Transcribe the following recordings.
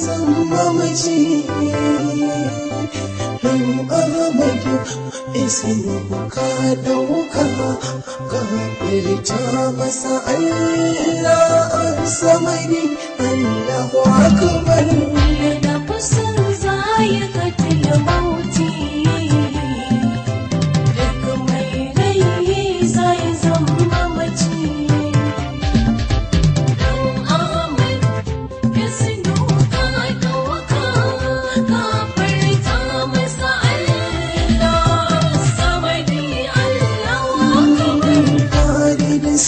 zama mace don Ahmadu isinu ka dauka ka firta masa Allah an samani Allahu akbar da fusun zai ka tilmauti duk mai rai zai zama mace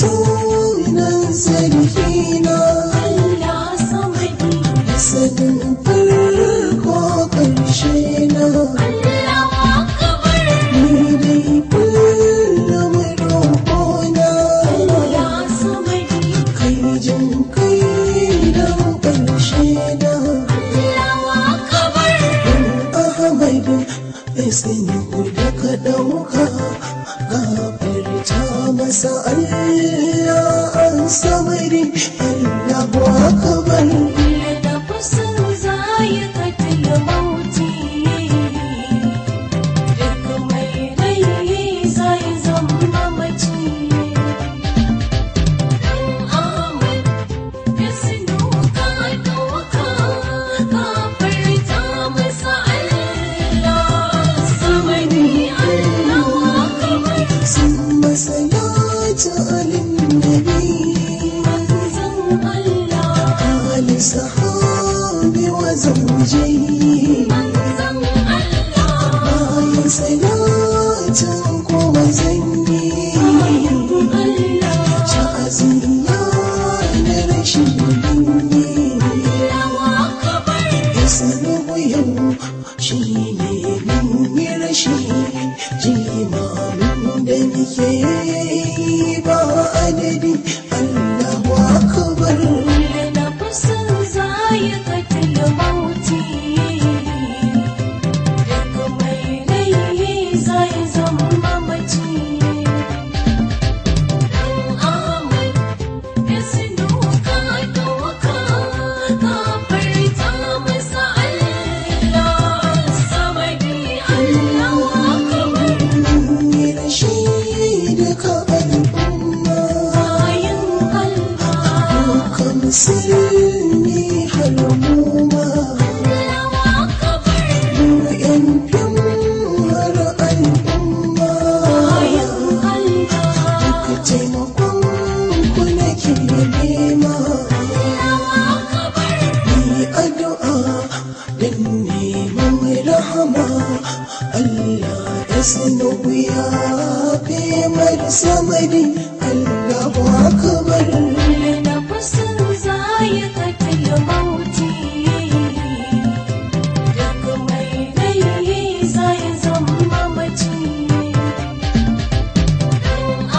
sunan sarkina Allah samadi sanin farko ƙarshe na Allahu akbar ni dai kullum roƙona Allah samadi kai jin kai da ƙarshe na Allahu akbar Ahmadu isinu da ka ɗauka gafarta masa Allah an samari Allahu akbar da fusun zai ka tilmauti duk mai rai zai zama mace Ahmad isnu ka dauka ka farta masa Allah samadi Allahu akbar ثم صلاة على النبي manzon Allah آل صحابي وزوجي manzon Allah bayan salatin kuma zanyi Allah sha'aziyya na rashin binyi Allahu akbar ya sanu yau shi ne min yi rashi jimamin da nake yi ba adadi Allahu akbar da fusun zai ka tilmauti duk mai rai zai zama mace Ahmad isnu ka dauka ka farta masa Allah samadi Allahu akbar yi rashi duka al'umma bayan Allah duka musulmi har muma Allahu akbar mu yan fim har al'umma bayan Allah duka taimakon ku nake nema Allahu akbar ni addu'a dan neman rahama Allah ya sanu ya fi marasa madi Allahu akbar da fusun zai ka tilmauti duk mai rai zai zama mace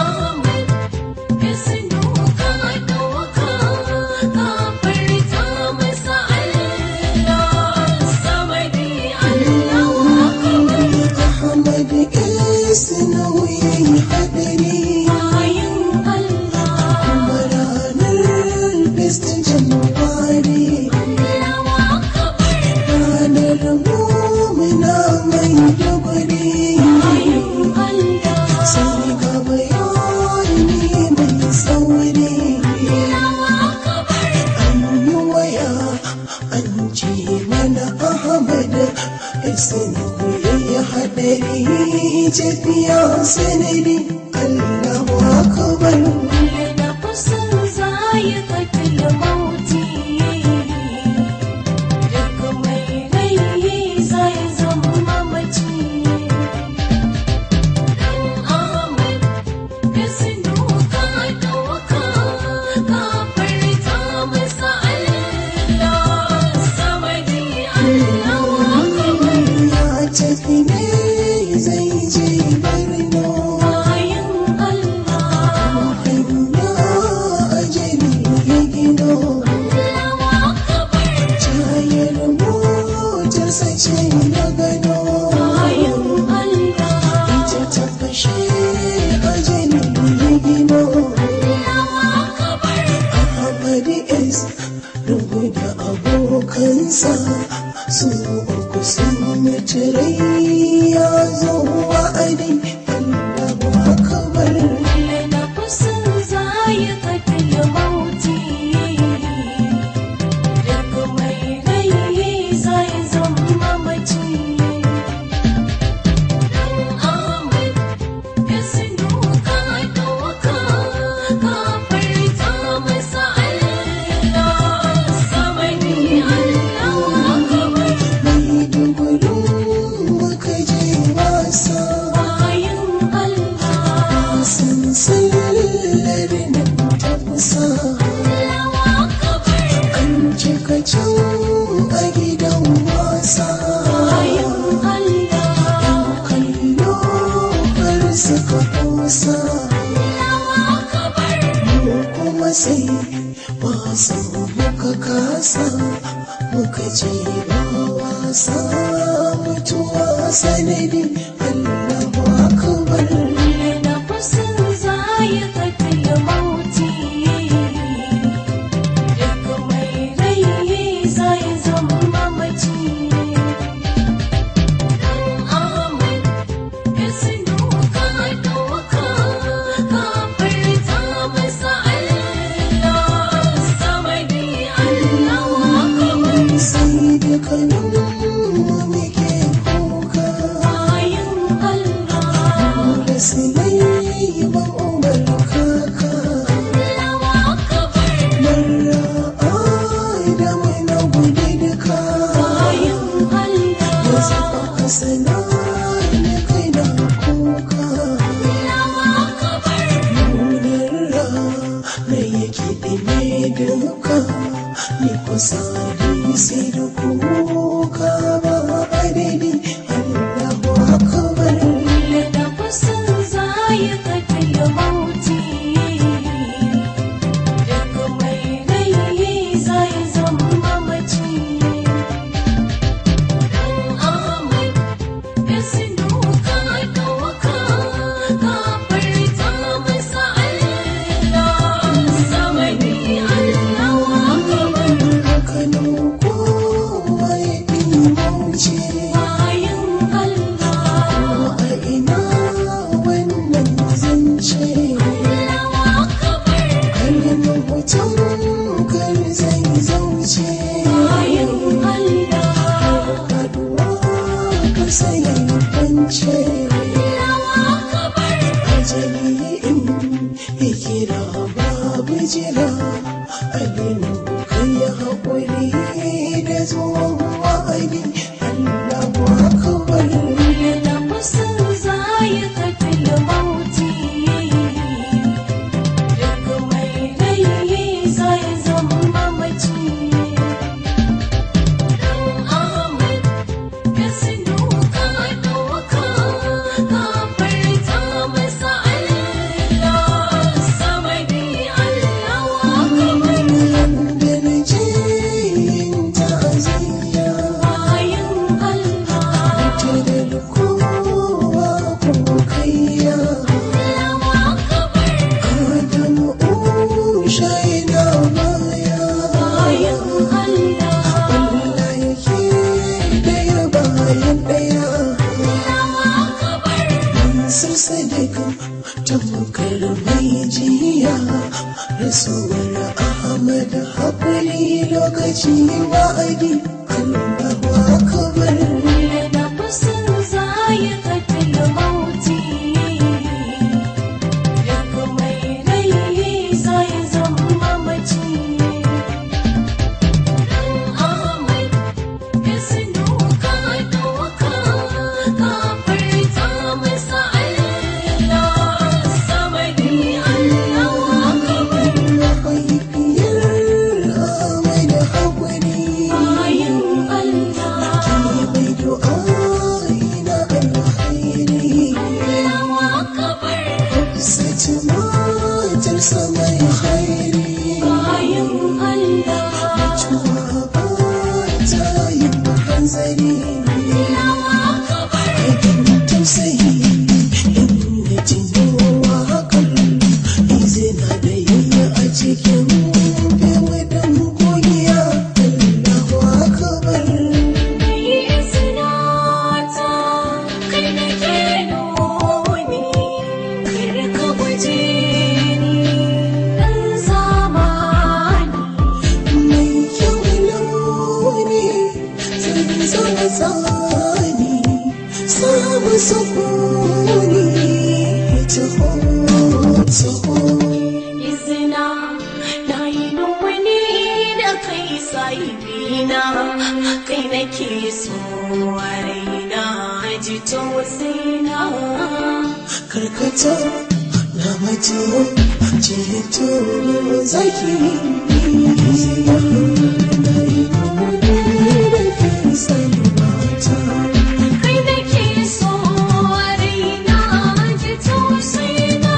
Ahmad isnu ka dauka ka farta masa Allah samadi Allahu akbar Ahmad isnu yayi hadari bayan Allah kuma ranar bistin Januwari Allahu akbar ranar mumina mai dogari bayan Allah sai ga bayani mai tsauri Allahu akbar an yi waya an ce mana Ahmad isnu yayi hadari tafiya sanadi Allahu akbar da fusun zai ka tilmauti duk mai rai zai zama mace Ahmad isnu ka dauka ka farta masa Allah samadi Allahu akbar ya tafi ne zai je Borno bayan Allah hanya ajali ya gino Allahu akbar tayar motarsa ce na gano bayan Allah ita ta fashe ajali ya gino Allahu akbar Ahmad S rubuta abokan kansa su uku sun mutu rai ya zo wa'adi Allahu akbar نفس ذائقة الموت duk mai rai zai zama mace dan Ahmad ya sinu ka dauka ka farta masa Allah samani Allah akbar mai dogaro muka je wasa bayan Allah sun sallar nan ta kusa Allah akbar an cika can a gidan wasa bayan Allah kallo har suka kosa Allah akbar mu kuma sai wasan muka kasa muka ce ba wasa mutuwa sanadi Allahu akbar نفس ذائقة الموت duk mai rai zai zama mace dan Ahmad ya sinu ka dauka ka farta masa Allah samadi Allah akbar sai da kanin mu muke kuka bayan Allah da silai ban umar kaka Allah akbar marra da mai na gudu duka bayan wasu Allah aka sana na kai na kuka Allah akbar munarra na yake ɗime duka ni kusa sai da kuka ba adadi Allahu akbar نفس ذائقة الموت duk mai rai zai zama mace dan Ahmad ya sinu ka dauka ka farta masa Allah samadi Allah akbar haka nan kowa ya ɗimauce bayan Allah a ina wannan zance Allah akbar hanyar mutum kar zai zauce bayan Allah haduwa ka sai bance Allah akbar ajali in ya kira babu jira alinu kai haƙuri da zuwan wa'adi Allahu akbar نفس ذائقة الموت duk mai rai zai zama mace dan Ahmad ya sinu ka dauka ka farta masa Allah samadi Allah akbar da na je yin ta'aziyya bayan Allah tare da kowa kokayya Allah akbar Adamu shaida baya bayan Allah Allah yake daya bayan daya Allah akbar Mansur Sadiq tamkar mai jiya rasuwar Ahmad haƙuri lokaci wa'adi Allahu akbar نفس ذائقة الموت duk mai rai zai zama mace dan Ahmad ya sinu ka dauka ka farta masa Allah samadi Allah akbar mahaifiyar Ahmad haƙuri bayan tsani samu sukuni taho izina na yi wani da kai sahibina kai nake so a raina ji tausayina karkata na mace ceto zaki kai nake so a raina ji tausayina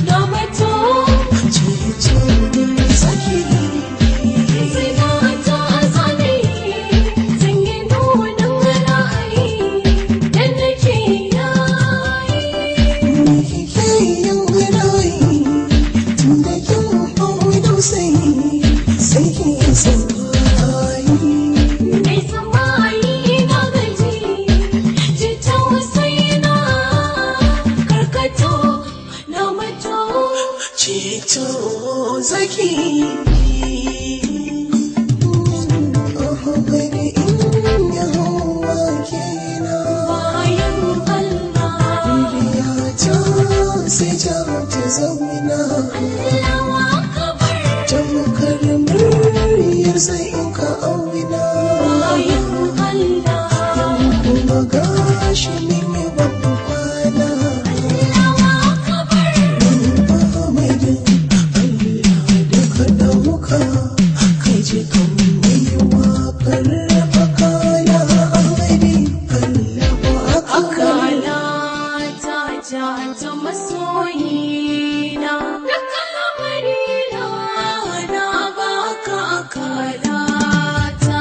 na mato izina ta zane zan yi nunin ra'ayi da nake Zaki sai ta zauna tamkar muryar sai in ka auna yau kuma gashi ne mai babu kwana Ahmadin Allah da ka dauka kai je kan mai waƙar raba kaya Ahmadin Allah akala ta masoyina da kalamarina na baka akala ta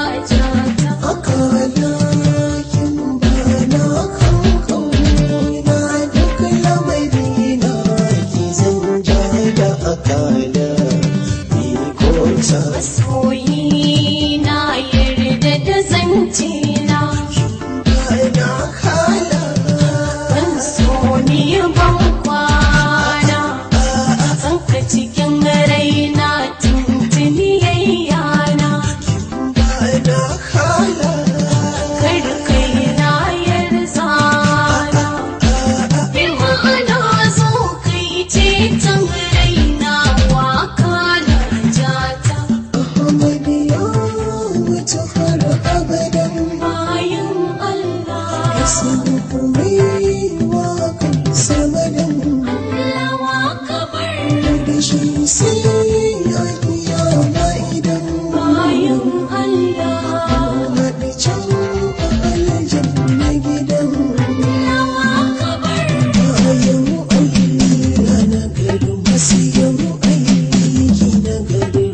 akala kin bana kan kauna duk lamarina ki zan ja da akala ni ko ta masoyina yarda da zancina bana kala ban so ni ban kwana san ka cikin raina tuntuni yayyana bana kala kar kai na yarzana bi ma'ana zo kai ce tan raina waka na jata Ahmadiyya wuce har abadan bayan Allah sun mai waƙar samadan Allah waka bar da shi sai a kiyama idan bayan Allah haɗe can a aljanna gidan Allah waka bar bayan Allah na gari masu yin aiki na gari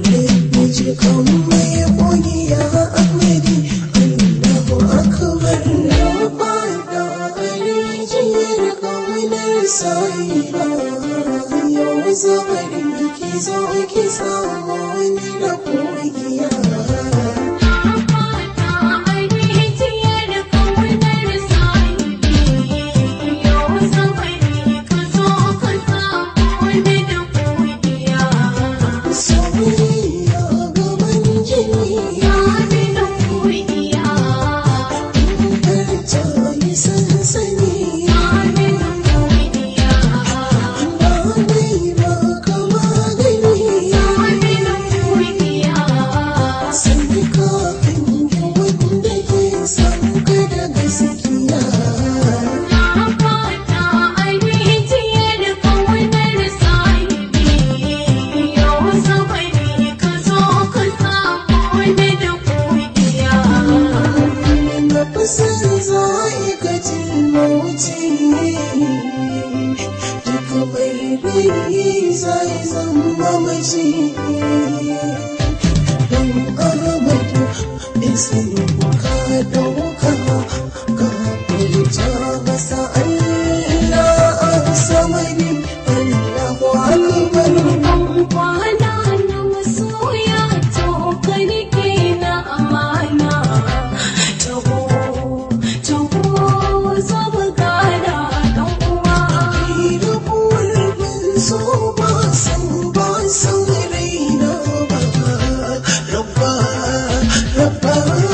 mu je kan mai ƙungiya Ahmadi Allahu akbar rabba da alijiyar kaunar sa'ira yau zaɓarin ki zo ki samu wani da ƙungiya soyayya gaban jini ta yi sansani ba mai ba kama gani sani ka hangi wanda ke son ka da gaskiya na fusan za'aikacin mauti duka mai rai zai zama mace don aramadu isin ka dauka ka furta masa Allah a samari Allahu akbar kwana na masoya to karke na amana taho zo mu gana dan uwa rabuwar ban so ba san raina ba rabba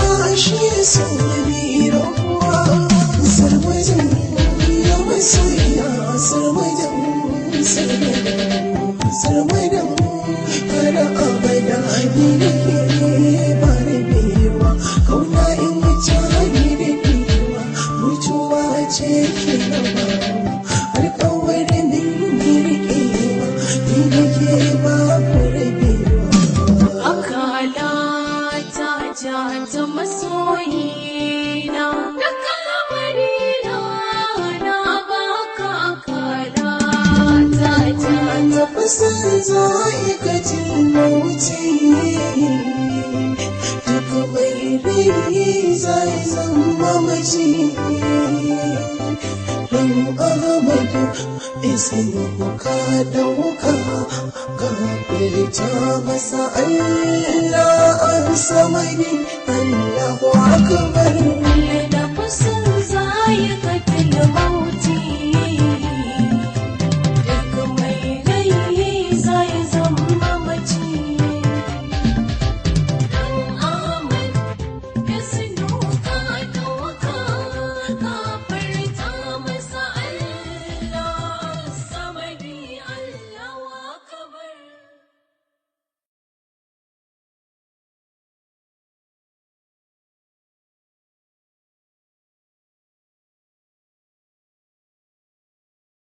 ta masoyina. Duka lamarina na baka akala ta tafasar za'ikatin mauti duk mai rai zai zama mace dan Ahmadu ismuhu ka dauka gafirta masa Allah an samani Allahu akbar